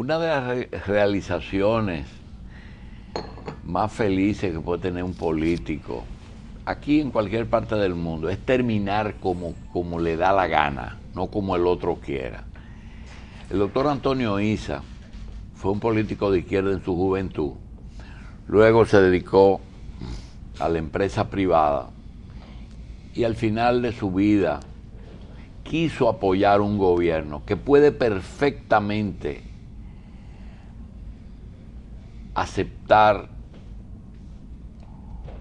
Una de las realizaciones más felices que puede tener un político, aquí en cualquier parte del mundo, es terminar como le da la gana, no como el otro quiera. El doctor Antonio Issa fue un político de izquierda en su juventud, luego se dedicó a la empresa privada y al final de su vida quiso apoyar un gobierno que puede perfectamente aceptar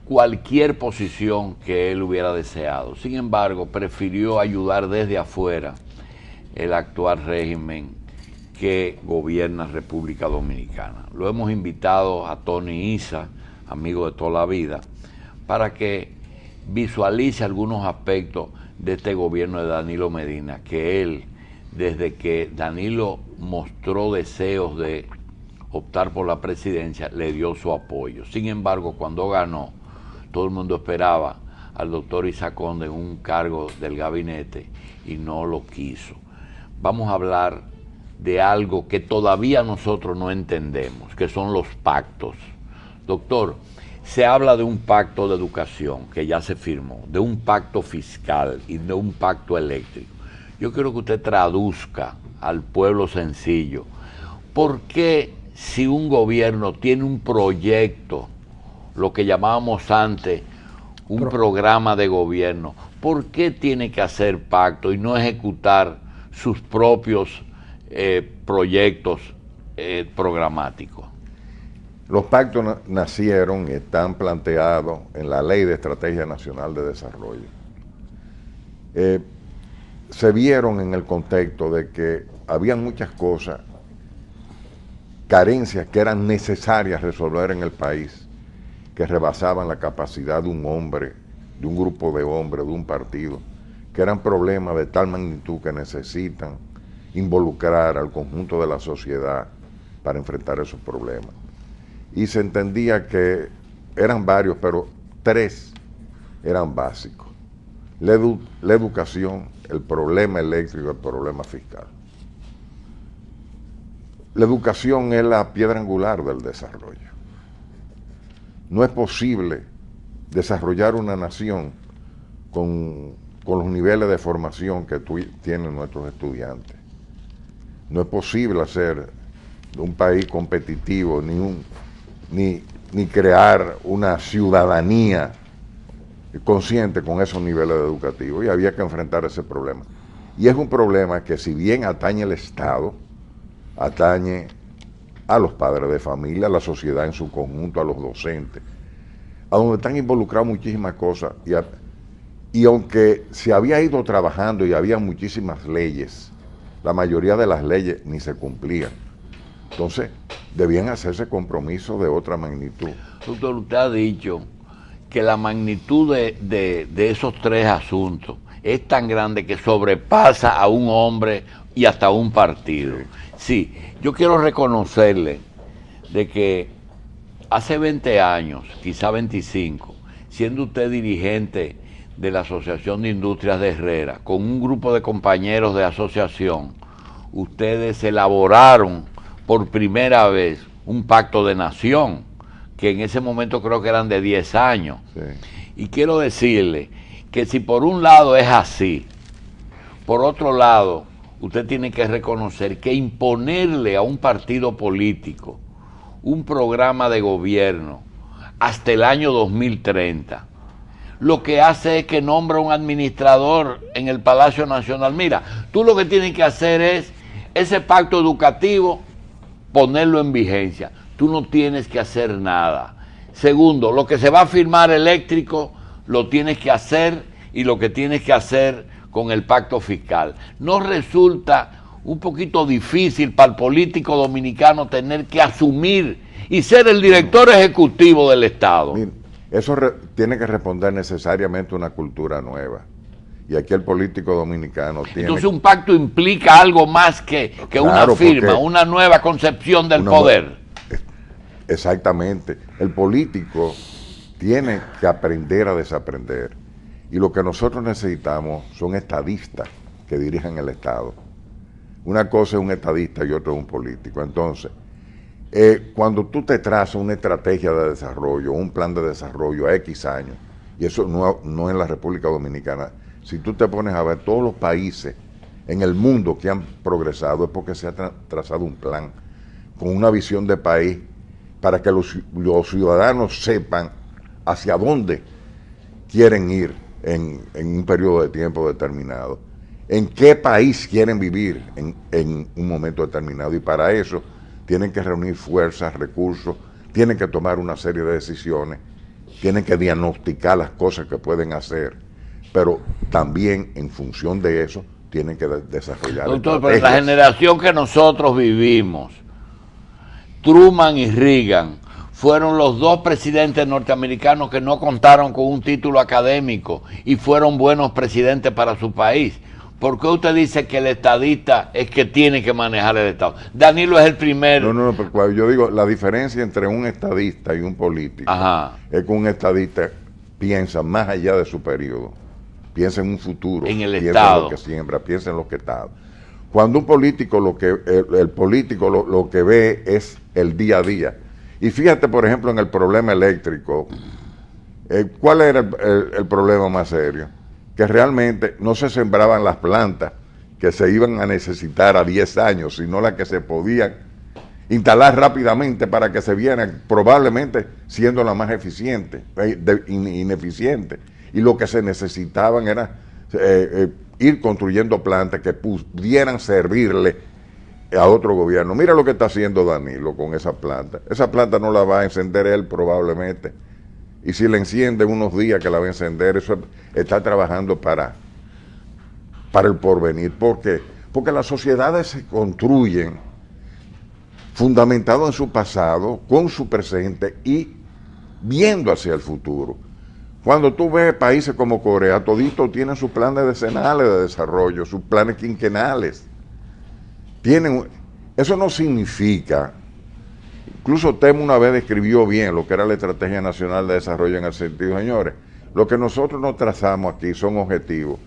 cualquier posición que él hubiera deseado. Sin embargo, prefirió ayudar desde afuera el actual régimen que gobierna República Dominicana. Lo hemos invitado a Tony Issa, amigo de toda la vida, para que visualice algunos aspectos de este gobierno de Danilo Medina, que él, desde que Danilo mostró deseos de optar por la presidencia, le dio su apoyo. Sin embargo, cuando ganó, todo el mundo esperaba al doctor Issa Conde en un cargo del gabinete y no lo quiso. Vamos a hablar de algo que todavía nosotros no entendemos, que son los pactos. Doctor, se habla de un pacto de educación que ya se firmó, de un pacto fiscal y de un pacto eléctrico. Yo quiero que usted traduzca al pueblo sencillo, ¿por qué si un gobierno tiene un proyecto, lo que llamábamos antes un programa de gobierno, por qué tiene que hacer pacto y no ejecutar sus propios proyectos programáticos? Los pactos nacieron y están planteados en la Ley de Estrategia Nacional de Desarrollo. Se vieron en el contexto de que había muchas cosas, carencias que eran necesarias resolver en el país, que rebasaban la capacidad de un hombre, de un grupo de hombres, de un partido, que eran problemas de tal magnitud que necesitan involucrar al conjunto de la sociedad para enfrentar esos problemas. Y se entendía que eran varios, pero tres eran básicos: la educación, el problema eléctrico y el problema fiscal. La educación es la piedra angular del desarrollo. No es posible desarrollar una nación con los niveles de formación que tienen nuestros estudiantes. No es posible hacer de un país competitivo ni crear una ciudadanía consciente con esos niveles educativos, y había que enfrentar ese problema. Y es un problema que, si bien atañe al Estado, atañe a los padres de familia, a la sociedad en su conjunto, a los docentes, a donde están involucradas muchísimas cosas, y aunque se había ido trabajando y había muchísimas leyes, la mayoría de las leyes ni se cumplían. Entonces, debían hacerse compromisos de otra magnitud. Doctor, usted ha dicho que la magnitud de esos tres asuntos es tan grande que sobrepasa a un hombre y hasta un partido. Sí, yo quiero reconocerle de que hace 20 años, quizá 25, siendo usted dirigente de la Asociación de Industrias de Herrera, con un grupo de compañeros de asociación, ustedes elaboraron por primera vez un pacto de nación, que en ese momento creo que eran de 10 años. Sí. Y quiero decirle que si por un lado es así, por otro lado, usted tiene que reconocer que imponerle a un partido político un programa de gobierno hasta el año 2030, lo que hace es que nombra un administrador en el Palacio Nacional. Mira, tú lo que tienes que hacer es ese pacto educativo, ponerlo en vigencia. Tú no tienes que hacer nada. Segundo, lo que se va a firmar eléctrico, lo tienes que hacer, y lo que tienes que hacer con el pacto fiscal. ¿No resulta un poquito difícil para el político dominicano tener que asumir y ser el director ejecutivo del Estado? Mira, eso tiene que responder necesariamente una cultura nueva. Y aquí el político dominicano tiene... Entonces un pacto implica algo más que Claro, una firma, una nueva concepción del poder. Exactamente. El político tiene que aprender a desaprender. Y lo que nosotros necesitamos son estadistas que dirijan el Estado. Una cosa es un estadista y otra es un político. Entonces, cuando tú te trazas una estrategia de desarrollo, un plan de desarrollo a X años, y eso no en la República Dominicana, si tú te pones a ver todos los países en el mundo que han progresado, es porque se ha trazado un plan con una visión de país para que los ciudadanos sepan hacia dónde quieren ir en un periodo de tiempo determinado, en qué país quieren vivir en un momento determinado, y para eso tienen que reunir fuerzas, recursos, tienen que tomar una serie de decisiones, tienen que diagnosticar las cosas que pueden hacer, pero también en función de eso tienen que desarrollar Doctor, pero la generación que nosotros vivimos, Truman y Reagan, fueron los dos presidentes norteamericanos que no contaron con un título académico y fueron buenos presidentes para su país. ¿Por qué usted dice que el estadista es que tiene que manejar el Estado? Danilo es el primero. No, pero cuando yo digo la diferencia entre un estadista y un político, es que un estadista piensa más allá de su periodo, piensa en un futuro, en el piensa Estado, en lo que siembra, piensa en lo que está. Cuando un político, el político lo que ve es el día a día. Y fíjate, por ejemplo, en el problema eléctrico, ¿cuál era el problema más serio? Que realmente no se sembraban las plantas que se iban a necesitar a 10 años, sino las que se podían instalar rápidamente para que se vieran, probablemente siendo la más eficiente, ineficiente. Y lo que se necesitaban era ir construyendo plantas que pudieran servirle a otro gobierno. Mira lo que está haciendo Danilo con esa planta. Esa planta no la va a encender él probablemente. Y si la enciende unos días que la va a encender, eso está trabajando para el porvenir. ¿Por qué? Porque las sociedades se construyen fundamentado en su pasado, con su presente y viendo hacia el futuro. Cuando tú ves países como Corea, toditos tienen sus planes decenales de desarrollo, sus planes quinquenales. Eso no significa, incluso Temo una vez describió bien lo que era la Estrategia Nacional de Desarrollo en el sentido, señores, lo que nosotros nos trazamos aquí son objetivos,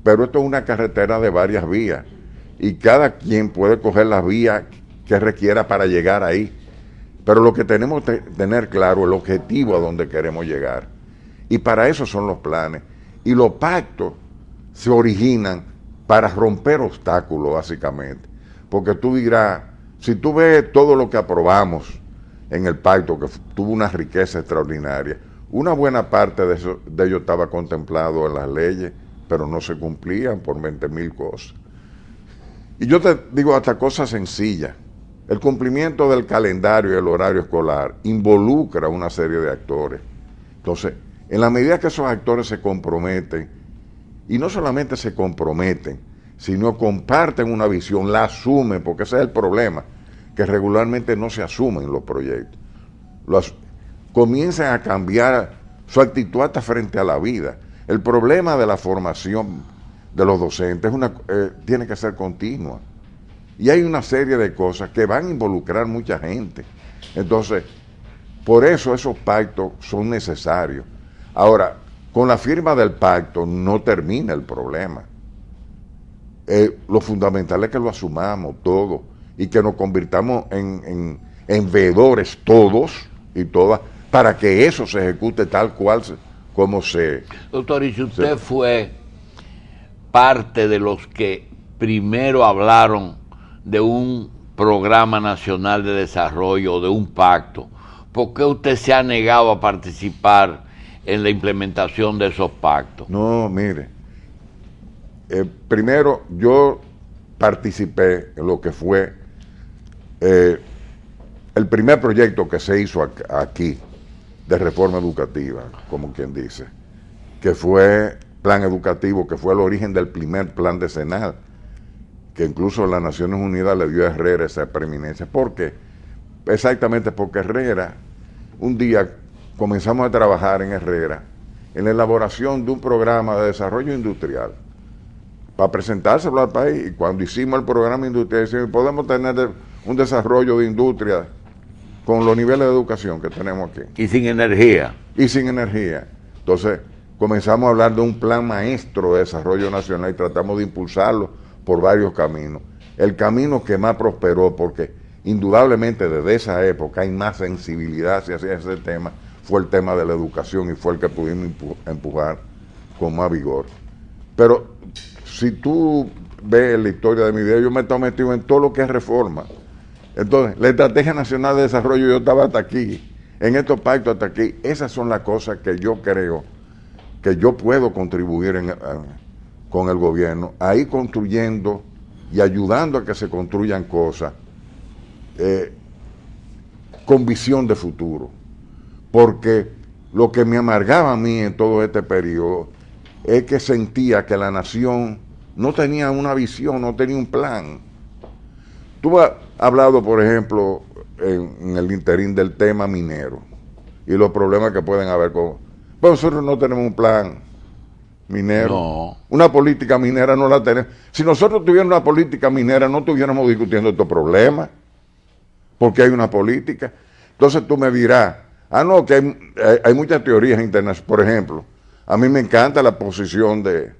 pero esto es una carretera de varias vías y cada quien puede coger las vías que requiera para llegar ahí, pero lo que tenemos que tener claro es el objetivo a donde queremos llegar, y para eso son los planes, y los pactos se originan para romper obstáculos básicamente, porque tú dirás, si tú ves todo lo que aprobamos en el pacto, que tuvo una riqueza extraordinaria, una buena parte de ello estaba contemplado en las leyes, pero no se cumplían por 20.000 cosas. Y yo te digo hasta cosas sencillas. El cumplimiento del calendario y el horario escolar involucra una serie de actores. Entonces, en la medida que esos actores se comprometen, y no solamente se comprometen, sino comparten una visión, la asumen, porque ese es el problema, que regularmente no se asumen los proyectos. Comienzan a cambiar su actitud hasta frente a la vida. El problema de la formación de los docentes tiene que ser continua. Y hay una serie de cosas que van a involucrar mucha gente. Entonces, por eso esos pactos son necesarios. Ahora, con la firma del pacto no termina el problema. Lo fundamental es que lo asumamos todos y que nos convirtamos en veedores todos y todas para que eso se ejecute tal cual como se... Doctor, y si usted fue parte de los que primero hablaron de un programa nacional de desarrollo o de un pacto, ¿por qué usted se ha negado a participar en la implementación de esos pactos? No, mire, primero yo participé en lo que fue el primer proyecto que se hizo aquí de reforma educativa, como quien dice, que fue plan educativo, que fue el origen del primer plan decenal, que incluso las Naciones Unidas le dio a Herrera esa preeminencia. ¿Por qué? Exactamente porque Herrera, un día comenzamos a trabajar en Herrera en la elaboración de un programa de desarrollo industrial para presentárselo al país, y cuando hicimos el programa industrial decimos, podemos tener un desarrollo de industria con los niveles de educación que tenemos aquí. Y sin energía. Y sin energía. Entonces comenzamos a hablar de un plan maestro de desarrollo nacional y tratamos de impulsarlo por varios caminos. el camino que más prosperó, porque indudablemente desde esa época hay más sensibilidad hacia ese tema, fue el tema de la educación y fue el que pudimos empujar con más vigor. Pero si tú ves la historia de mi vida, yo me he estado metido en todo lo que es reforma. Entonces, la Estrategia Nacional de Desarrollo, yo estaba hasta aquí, en estos pactos hasta aquí. Esas son las cosas que yo creo que yo puedo contribuir con el gobierno, a ir construyendo y ayudando a que se construyan cosas con visión de futuro. Porque lo que me amargaba a mí en todo este periodo es que sentía que la nación no tenía una visión, no tenía un plan. Tú has hablado, por ejemplo, en el interín del tema minero y los problemas que pueden haber con... Pues nosotros no tenemos un plan minero. No. Una política minera no la tenemos. Si nosotros tuviéramos una política minera, no estuviéramos discutiendo estos problemas, porque hay una política. Entonces tú me dirás, no, que hay muchas teorías internacionales. Por ejemplo, a mí me encanta la posición del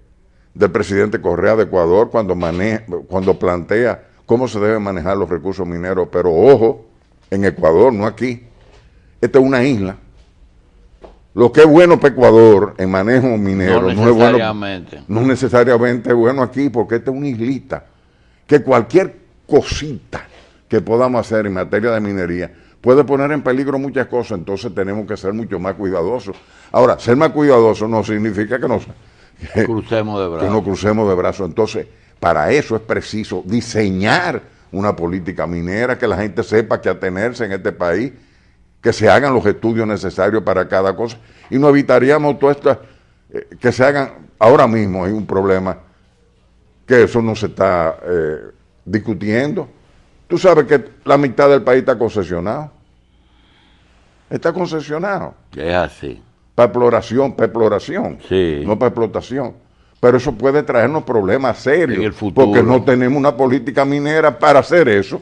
presidente Correa de Ecuador cuando plantea cómo se deben manejar los recursos mineros, pero ojo, en Ecuador, no aquí. Esta es una isla. Lo que es bueno para Ecuador en manejo minero no es necesariamente bueno aquí, porque esta es una islita. Que cualquier cosita que podamos hacer en materia de minería puede poner en peligro muchas cosas, entonces tenemos que ser mucho más cuidadosos. Ahora, ser más cuidadosos no significa que no crucemos de brazos. Entonces, para eso es preciso diseñar una política minera, que la gente sepa qué atenerse en este país, que se hagan los estudios necesarios para cada cosa, y no evitaríamos todo esto, que se hagan. Ahora mismo hay un problema que eso no se está discutiendo. Tú sabes que la mitad del país está concesionado. Está concesionado. Es así. Para exploración, Sí. no para explotación. Pero eso puede traernos problemas serios, en el futuro, porque no tenemos una política minera para hacer eso.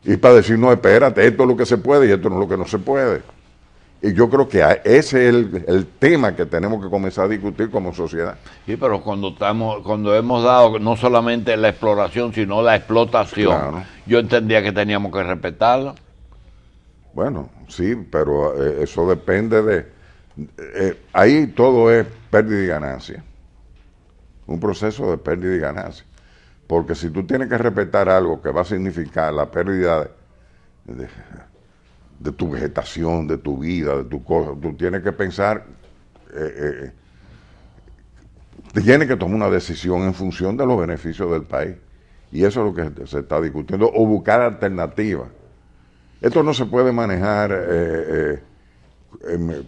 Y para decir, no, espérate, esto es lo que se puede y esto no es lo que no se puede. Y yo creo que ese es el tema que tenemos que comenzar a discutir como sociedad. Sí, pero cuando hemos dado no solamente la exploración, sino la explotación, Claro. Yo entendía que teníamos que respetarla. Bueno, sí, pero eso depende de... ahí todo es pérdida y ganancia. Un proceso de pérdida y ganancia. Porque si tú tienes que respetar algo que va a significar la pérdida de tu vegetación, de tu vida, de tu cosa, tú tienes que pensar, tienes que tomar una decisión en función de los beneficios del país. Y eso es lo que se está discutiendo, o buscar alternativas. Esto no se puede manejar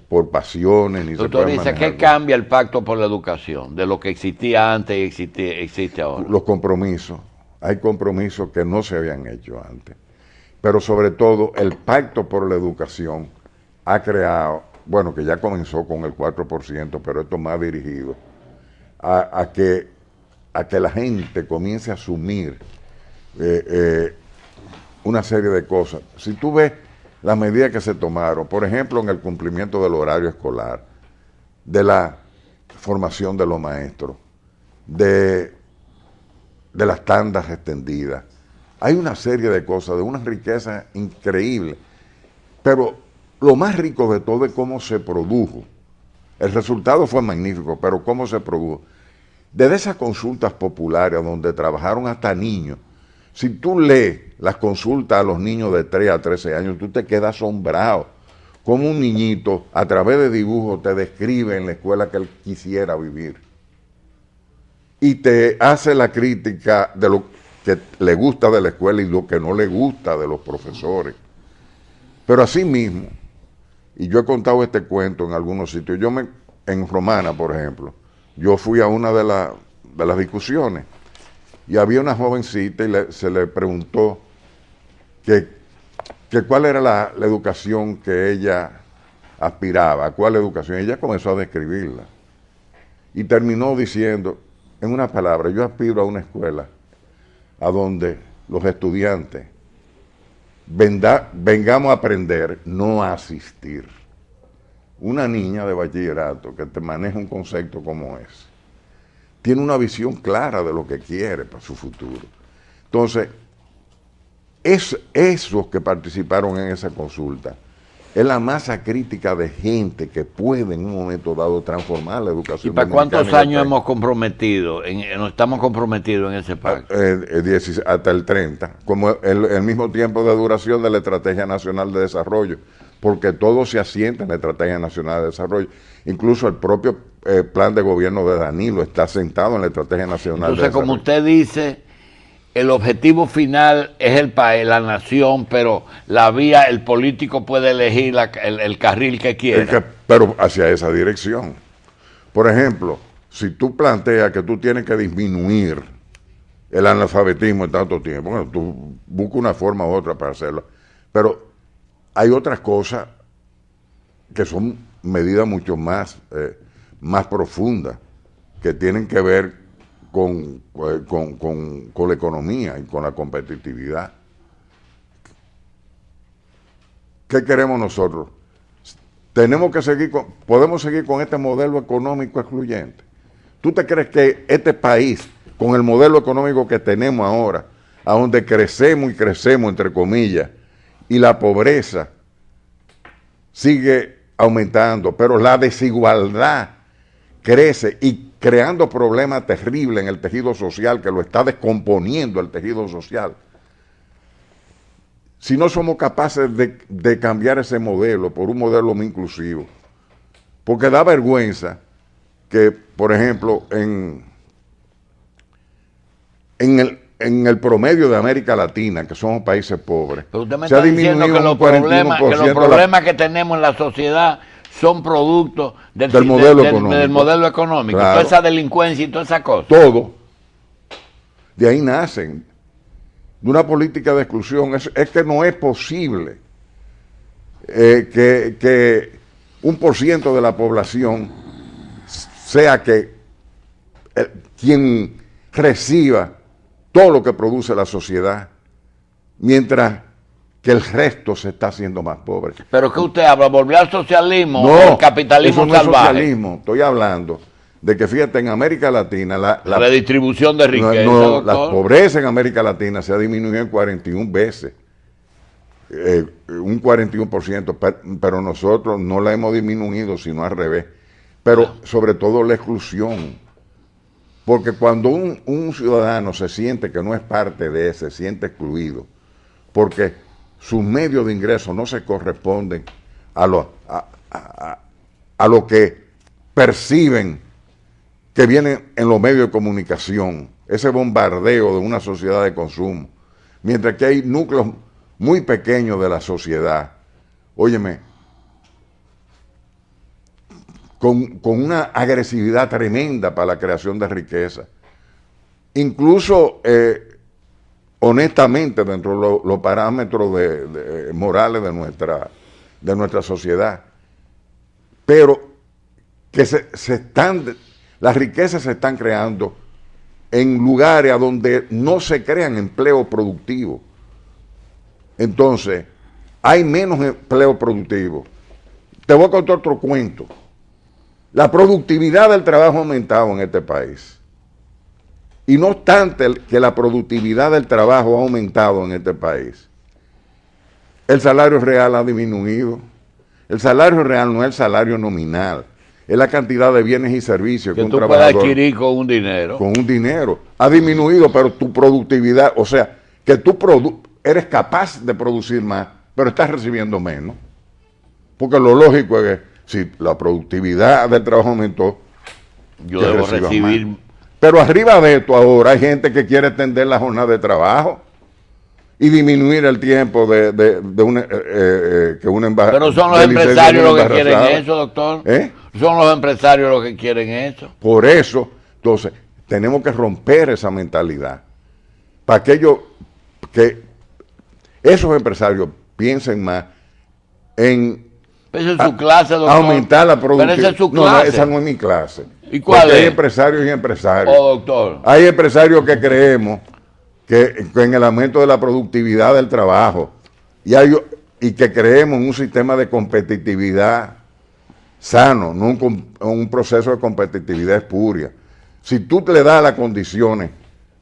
por pasiones, ni Doctor, se puede dice, manejar. ¿qué cambia el pacto por la educación de lo que existía antes y existe ahora? Los compromisos. Hay compromisos que no se habían hecho antes. Pero sobre todo, el pacto por la educación ha creado, bueno, que ya comenzó con el 4%, pero esto más dirigido a que la gente comience a asumir una serie de cosas. Si tú ves las medidas que se tomaron, por ejemplo, en el cumplimiento del horario escolar, de la formación de los maestros, de las tandas extendidas, hay una serie de cosas, de una riqueza increíble, pero lo más rico de todo es cómo se produjo. El resultado fue magnífico, pero cómo se produjo. Desde esas consultas populares donde trabajaron hasta niños, si tú lees las consultas a los niños de 3 a 13 años, tú te quedas asombrado. Como un niñito, a través de dibujos, te describe en la escuela que él quisiera vivir. Y te hace la crítica de lo que le gusta de la escuela y lo que no le gusta de los profesores. Pero así mismo, y yo he contado este cuento en algunos sitios, en Romana, por ejemplo, yo fui a una de las discusiones, y había una jovencita y se le preguntó que cuál era la educación que ella aspiraba, a cuál educación. Ella comenzó a describirla y terminó diciendo, en una palabra, yo aspiro a una escuela a donde los estudiantes vengamos a aprender, no a asistir. Una niña de bachillerato que te maneja un concepto como ese tiene una visión clara de lo que quiere para su futuro. Entonces, esos que participaron en esa consulta es la masa crítica de gente que puede en un momento dado transformar la educación. ¿Y para cuántos años hemos comprometido, nos estamos comprometidos en ese pacto? Hasta el 30, como el mismo tiempo de duración de la Estrategia Nacional de Desarrollo, porque todo se asienta en la Estrategia Nacional de Desarrollo. Incluso el propio plan de gobierno de Danilo está sentado en la Estrategia Nacional de Desarrollo. Entonces, como usted dice, el objetivo final es el país, la nación, pero la vía, el político puede elegir el carril que quiera. Pero hacia esa dirección. Por ejemplo, si tú planteas que tú tienes que disminuir el analfabetismo en tanto tiempo, bueno, tú buscas una forma u otra para hacerlo. Pero hay otras cosas que son medidas mucho más profundas, que tienen que ver con la economía y con la competitividad. ¿Qué queremos nosotros? Tenemos que podemos seguir con este modelo económico excluyente. ¿Tú te crees que este país, con el modelo económico que tenemos ahora, a donde crecemos y crecemos, entre comillas, y la pobreza sigue aumentando, pero la desigualdad crece y creando problemas terribles en el tejido social, que lo está descomponiendo el tejido social? Si no somos capaces de cambiar ese modelo por un modelo más inclusivo, porque da vergüenza que, por ejemplo, en el promedio de América Latina, que somos países pobres, pero usted me está diciendo que los problemas que tenemos en la sociedad son producto del modelo económico, claro. Toda esa delincuencia y toda esa cosa. Todo. De ahí nacen. De una política de exclusión. Es que no es posible que 1% de la población sea quien reciba todo lo que produce la sociedad, mientras que el resto se está haciendo más pobre. ¿Pero qué usted habla? ¿Volver al socialismo no, o al capitalismo eso no salvaje? Es socialismo. Estoy hablando de que, fíjate, en América Latina la redistribución de riqueza, la pobreza en América Latina se ha disminuido en 41 veces, un 41%, pero nosotros no la hemos disminuido, sino al revés. Pero sobre todo la exclusión, porque cuando un ciudadano se siente que no es parte de se siente excluido, porque sus medios de ingreso no se corresponden a lo que perciben que viene en los medios de comunicación, ese bombardeo de una sociedad de consumo, mientras que hay núcleos muy pequeños de la sociedad, óyeme, con una agresividad tremenda para la creación de riqueza. Incluso, honestamente, dentro de los parámetros morales de nuestra sociedad, pero que las riquezas se están creando en lugares a donde no se crean empleos productivos. Entonces, hay menos empleo productivo. Te voy a contar otro cuento. La productividad del trabajo ha aumentado en este país. Y no obstante que la productividad del trabajo ha aumentado en este país, el salario real ha disminuido. El salario real no es el salario nominal, es la cantidad de bienes y servicios que un trabajador puede adquirir con un dinero. Con un dinero. Ha disminuido, pero tu productividad, o sea, que tú eres capaz de producir más, pero estás recibiendo menos. Porque lo lógico es que si la productividad del trabajo aumentó, yo debo recibir más. Pero arriba de esto ahora hay gente que quiere extender la jornada de trabajo y disminuir el tiempo que una embajada. Pero son los empresarios los que quieren eso, doctor. Son los empresarios los que quieren eso. Por eso, entonces, tenemos que romper esa mentalidad. Para que esos empresarios piensen más en Pero esa es su clase, doctor. Aumentar la productividad. Pero esa es su clase. No, esa no es mi clase. ¿Y cuál Porque es? Hay empresarios y empresarios. Oh, doctor. Hay empresarios que creemos que en el aumento de la productividad del trabajo y que creemos en un sistema de competitividad sano, no un proceso de competitividad espuria. Si tú le das las condiciones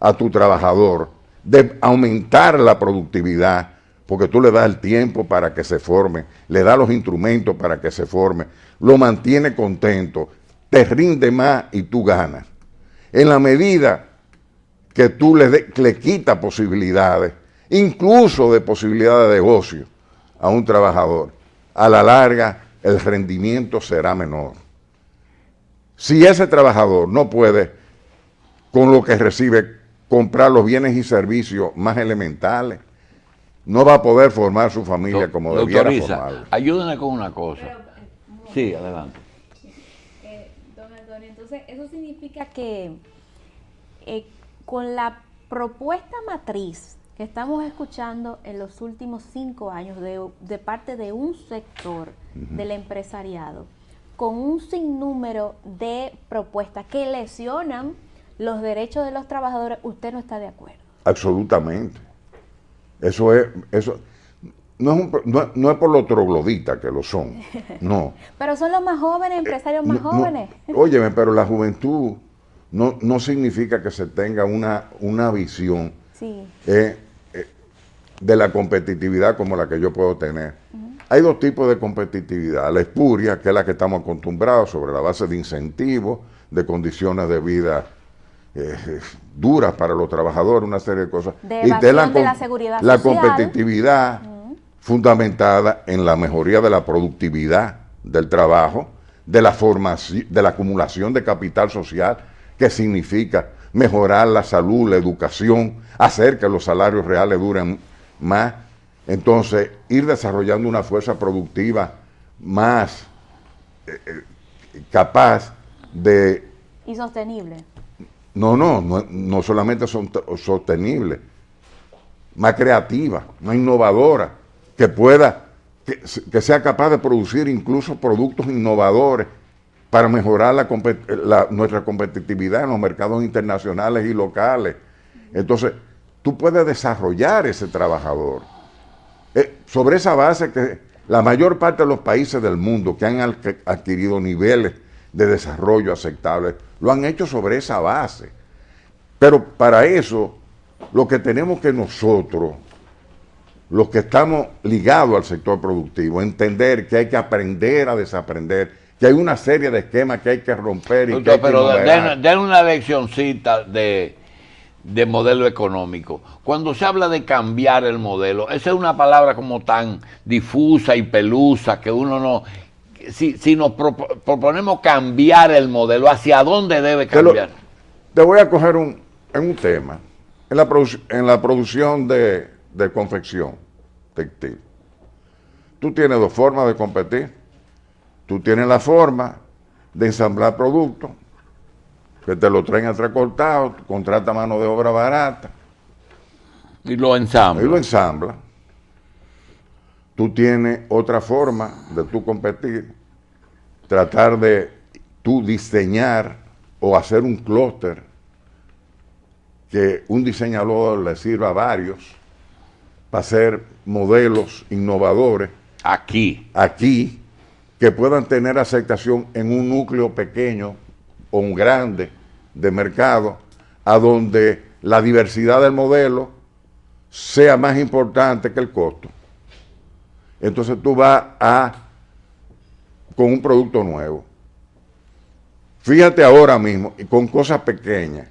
a tu trabajador de aumentar la productividad, porque tú le das el tiempo para que se forme, le das los instrumentos para que se forme, lo mantiene contento, te rinde más y tú ganas. En la medida que tú le quitas posibilidades, incluso de posibilidades de negocio a un trabajador, a la larga el rendimiento será menor. Si ese trabajador no puede, con lo que recibe, comprar los bienes y servicios más elementales, no va a poder formar su familia como debiera formarla. Ayúdenme con una cosa. Sí, adelante. Don Antonio, entonces eso significa que con la propuesta matriz que estamos escuchando en los últimos 5 años de parte de un sector del empresariado, con un sinnúmero de propuestas que lesionan los derechos de los trabajadores, ¿usted no está de acuerdo? Absolutamente. Eso no es por los trogloditas que lo son, no. Pero son los más jóvenes, empresarios más jóvenes. Óyeme, pero la juventud no significa que se tenga una visión Sí. De la competitividad como la que yo puedo tener. Hay dos tipos de competitividad. La espuria, que es la que estamos acostumbrados sobre la base de incentivos, de condiciones de vida duras para los trabajadores, una serie de cosas. De evasión de la seguridad la social. competitividad fundamentada en la mejoría de la productividad del trabajo, de la formación, de la acumulación de capital social, que significa mejorar la salud, la educación, hacer que los salarios reales duren más. Entonces, ir desarrollando una fuerza productiva más capaz de... Y sostenible. No solamente son sostenible, más creativa, más innovadora, que sea capaz de producir incluso productos innovadores para mejorar nuestra competitividad en los mercados internacionales y locales. Entonces, tú puedes desarrollar ese trabajador. Sobre esa base que la mayor parte de los países del mundo que han adquirido niveles de desarrollo aceptables, lo han hecho sobre esa base. Pero para eso, lo que tenemos que nosotros, los que estamos ligados al sector productivo, entender que hay que aprender a desaprender, que hay una serie de esquemas que hay que romper. Doctor, que pero den una leccioncita de modelo económico. Cuando se habla de cambiar el modelo, esa es una palabra como tan difusa y pelusa que uno no... Si nos proponemos cambiar el modelo, ¿hacia dónde debe cambiar? Te voy a coger un tema. En la producción de confección textil, tú tienes dos formas de competir. Tú tienes la forma de ensamblar productos, que te lo traen atracortado, contrata mano de obra barata. Y lo ensambla. Tú tienes otra forma de tú competir, tratar de tú diseñar o hacer un clúster que un diseñador le sirva a varios para hacer modelos innovadores aquí, que puedan tener aceptación en un núcleo pequeño o un grande de mercado, a donde la diversidad del modelo sea más importante que el costo. Entonces tú vas con un producto nuevo. Fíjate ahora mismo, y con cosas pequeñas,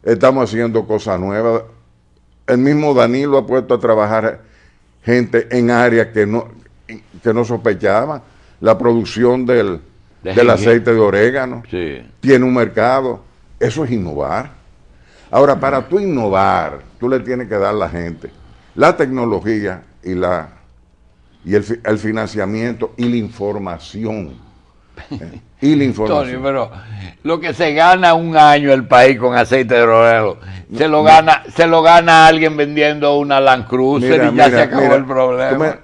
estamos haciendo cosas nuevas. El mismo Danilo ha puesto a trabajar gente en áreas que no sospechaban. La producción del aceite de orégano tiene un mercado. Eso es innovar. Ahora, para tú innovar, tú le tienes que dar a la gente la tecnología y el financiamiento y la información. Tony, pero lo que se gana un año el país con aceite de orégano, se lo gana alguien vendiendo una Land Cruiser y ya se acabó el problema.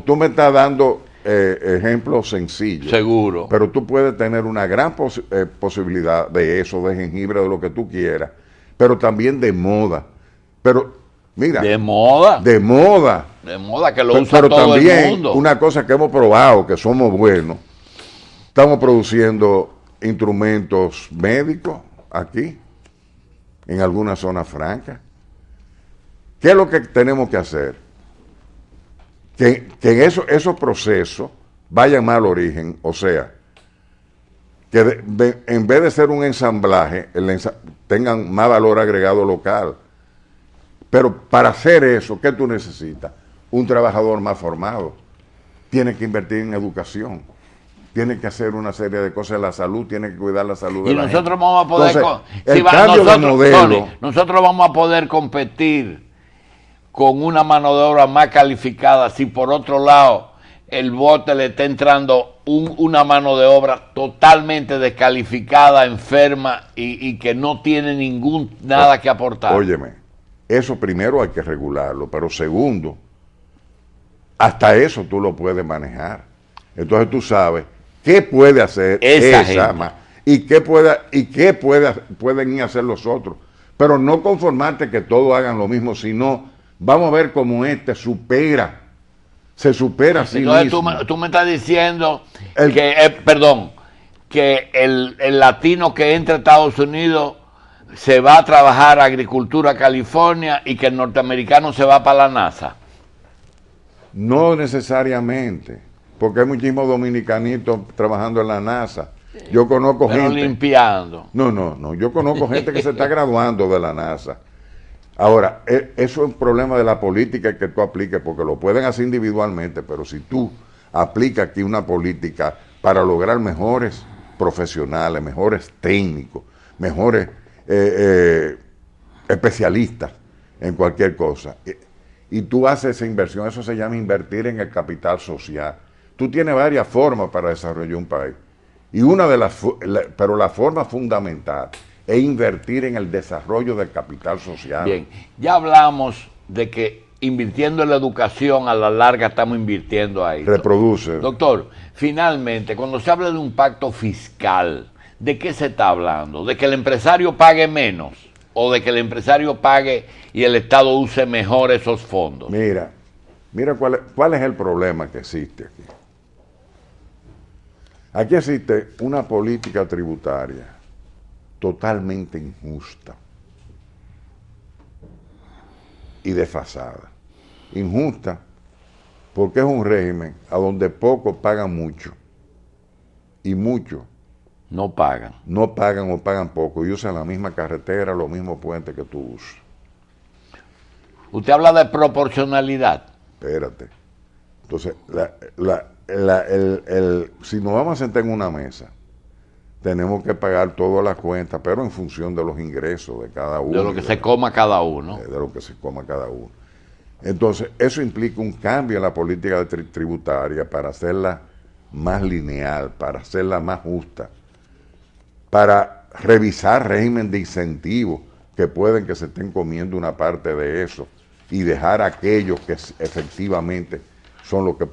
Tú me estás dando ejemplos sencillos. Seguro. Pero tú puedes tener una gran posibilidad de eso, de jengibre, de lo que tú quieras, pero también de moda. Pero, mira. ¿De moda? De moda. De moda, que lo usa todo el mundo. También una cosa que hemos probado, que somos buenos. Estamos produciendo instrumentos médicos aquí, en algunas zonas francas. ¿Qué es lo que tenemos que hacer? Que esos procesos vayan más al origen, o sea, que en vez de ser un ensamblaje, tengan más valor agregado local. Pero para hacer eso, ¿qué tú necesitas? Un trabajador más formado. Tiene que invertir en educación. Tiene que hacer una serie de cosas en la salud, tiene que cuidar la salud de la gente. Y nosotros vamos a poder... Entonces, cambio de modelo... Tony, nosotros vamos a poder competir con una mano de obra más calificada si por otro lado el bote le está entrando una mano de obra totalmente descalificada, enferma y que no tiene nada que aportar. Óyeme, eso primero hay que regularlo, pero segundo, hasta eso tú lo puedes manejar. Entonces tú sabes qué puede hacer esa gente y qué pueden hacer los otros. Pero no conformarte que todos hagan lo mismo, sino vamos a ver cómo se supera a sí Entonces mismo. tú me estás diciendo que el latino que entra a Estados Unidos se va a trabajar agricultura a California y que el norteamericano se va para la NASA. No necesariamente, porque hay muchísimos dominicanitos trabajando en la NASA. Yo conozco gente... limpiando. No, yo conozco gente que se está graduando de la NASA. Ahora, eso es un problema de la política que tú apliques, porque lo pueden hacer individualmente, pero si tú aplicas aquí una política para lograr mejores profesionales, mejores técnicos, mejores especialistas en cualquier cosa, y tú haces esa inversión, eso se llama invertir en el capital social. Tú tienes varias formas para desarrollar un país, y pero la forma fundamental es invertir en el desarrollo del capital social. Bien, ya hablamos de que invirtiendo en la educación a la larga estamos invirtiendo ahí. Reproduce. Doctor, finalmente, cuando se habla de un pacto fiscal, ¿de qué se está hablando? ¿De que el empresario pague menos? ¿O de que el empresario pague y el Estado use mejor esos fondos? Mira cuál es el problema que existe aquí. Aquí existe una política tributaria totalmente injusta y desfasada. Injusta porque es un régimen a donde pocos pagan mucho y muchos no pagan o pagan poco y usan la misma carretera, los mismos puentes que tú usas. Usted habla de proporcionalidad. Espérate. Entonces, si nos vamos a sentar en una mesa, tenemos que pagar todas las cuentas, pero en función de los ingresos de cada uno. De lo que se coma cada uno. De lo que se coma cada uno. Entonces, eso implica un cambio en la política tributaria para hacerla más lineal, para hacerla más justa, para revisar régimen de incentivos que pueden que se estén comiendo una parte de eso y dejar a aquellos que efectivamente son los que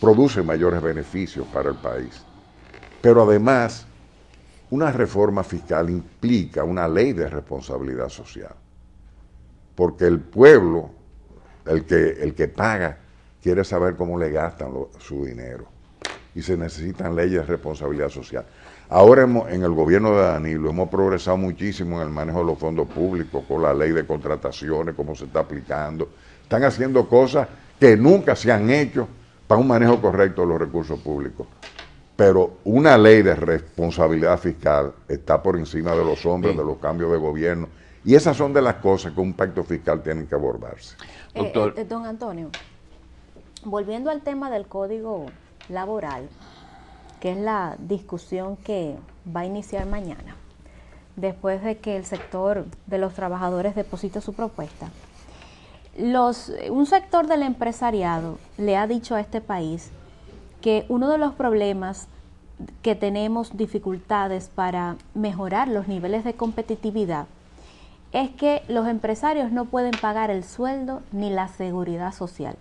producen mayores beneficios para el país. Pero además, una reforma fiscal implica una ley de responsabilidad social, porque el pueblo, el que paga, quiere saber cómo le gastan su dinero, y se necesitan leyes de responsabilidad social. Ahora en el gobierno de Danilo hemos progresado muchísimo en el manejo de los fondos públicos, con la ley de contrataciones, cómo se está aplicando. Están haciendo cosas que nunca se han hecho para un manejo correcto de los recursos públicos. Pero una ley de responsabilidad fiscal está por encima de los hombres, de los cambios de gobierno. Y esas son de las cosas que un pacto fiscal tiene que abordarse. Doctor. Don Antonio, volviendo al tema del código laboral, que es la discusión que va a iniciar mañana, después de que el sector de los trabajadores deposite su propuesta. Un sector del empresariado le ha dicho a este país que uno de los problemas que tenemos dificultades para mejorar los niveles de competitividad es que los empresarios no pueden pagar el sueldo ni la seguridad social.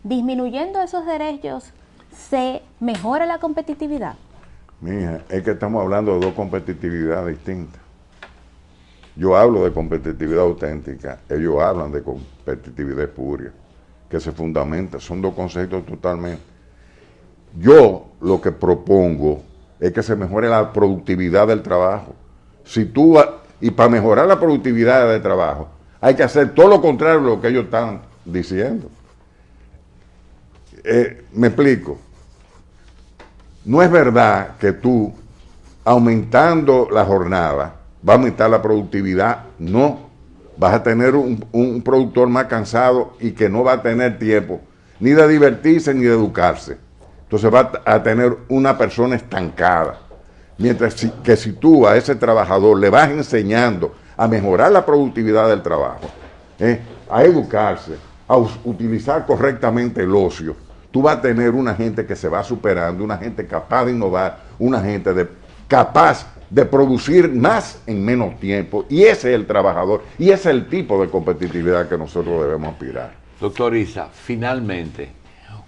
Disminuyendo esos derechos, ¿se mejora la competitividad? Mija, es que estamos hablando de dos competitividades distintas. Yo hablo de competitividad auténtica, ellos hablan de competitividad espuria, que se fundamenta, son dos conceptos totalmente. Yo lo que propongo es que se mejore la productividad del trabajo. Y para mejorar la productividad del trabajo, hay que hacer todo lo contrario de lo que ellos están diciendo. Me explico. No es verdad que tú, aumentando la jornada, va a aumentar la productividad. No. Vas a tener un productor más cansado y que no va a tener tiempo ni de divertirse ni de educarse. Entonces va a tener una persona estancada. Mientras que si tú a ese trabajador le vas enseñando a mejorar la productividad del trabajo, a educarse, a utilizar correctamente el ocio, tú vas a tener una gente que se va superando, una gente capaz de innovar, una gente capaz de producir más en menos tiempo. Y ese es el trabajador, y ese es el tipo de competitividad que nosotros debemos aspirar. Doctor Issa, finalmente,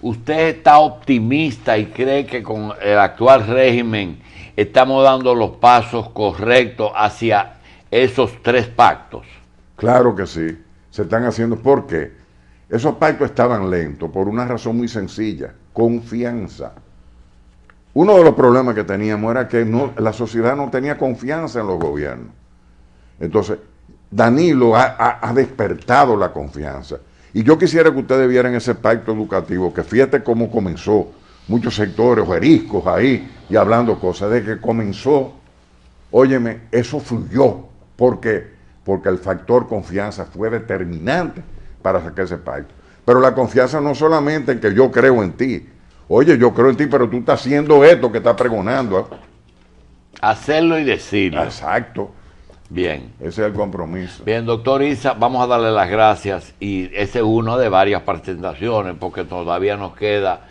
¿usted está optimista y cree que con el actual régimen estamos dando los pasos correctos hacia esos 3 pactos? Claro que sí, se están haciendo. ¿Por qué? Esos pactos estaban lentos por una razón muy sencilla: confianza. Uno de los problemas que teníamos era que la sociedad no tenía confianza en los gobiernos. Entonces, Danilo ha despertado la confianza. Y yo quisiera que ustedes vieran ese pacto educativo, que fíjate cómo comenzó, muchos sectores, ojeriscos ahí, y hablando cosas, de que comenzó, óyeme, eso fluyó. ¿Por qué? Porque el factor confianza fue determinante para sacar ese pacto. Pero la confianza no solamente en que yo creo en ti. Oye, yo creo en ti, pero tú estás haciendo esto que estás pregonando. Hacerlo y decirlo. Exacto. Bien. Ese es el compromiso. Bien, doctor Issa, vamos a darle las gracias, y ese es uno de varias presentaciones, porque todavía nos queda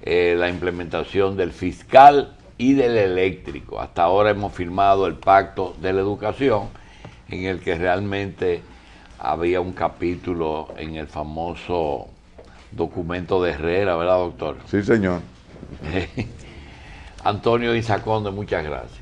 la implementación del fiscal y del eléctrico. Hasta ahora hemos firmado el pacto de la educación, en el que realmente había un capítulo en el famoso documento de Herrera, ¿verdad, doctor? Sí, señor. Antonio Issa Conde, muchas gracias.